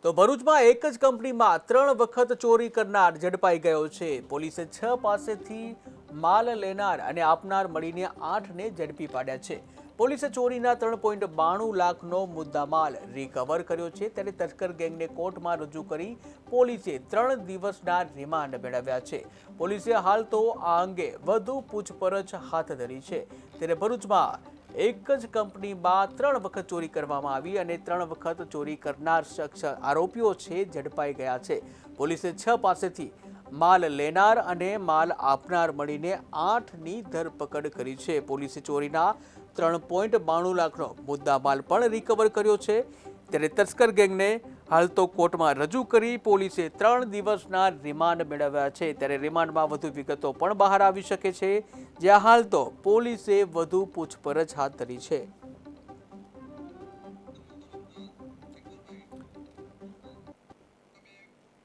તો ભરૂચમાં એક જ કંપનીમાં 3 વખત ચોરી કરનાર ઝડપાઈ ગયો છે। પોલીસે 6 પાસેથી માલ લેનાર અને આપનાર મળીને 8ને ઝડપી પાડ્યા છે। પોલીસે ચોરીના 3.92 લાખનો મુદ્દામાલ રિકવર કર્યો છે। ત્યારે તસ્કર ગેંગને કોર્ટમાં રજૂ કરી પોલીસે 3 દિવસના રિમાન્ડ મેળવ્યા છે। પોલીસે હાલ તો આ અંગે વધુ પૂછપરછ હાથ ધરી છે। ત્યારે ભરૂચમાં એક જ કંપનીમાં 3 વખત ચોરી કરવામાં આવી અને 3 વખત ચોરી કરનાર શખ્સ આરોપીઓ છે ઝડપાઈ ગયા છે। પોલીસે 6 પાસેથી માલ લેનાર અને માલ આપનાર મળીને 8ની ધરપકડ કરી છે। પોલીસે ચોરીના 3.92 લાખનો મુદ્દામાલ પણ રિકવર કર્યો છે। ત્યારે તસ્કર ગેંગને હાલ તો કોર્ટમાં રજૂ કરી પોલીસે 3 દિવસના રિમાન્ડ મેળવ્યા છે। ત્યારે રિમાન્ડમાં વધુ વિગતો પણ બહાર આવી શકે છે, જ્યાં હાલ તો પોલીસે વધુ પૂછપરછ હાથ ધરી છે।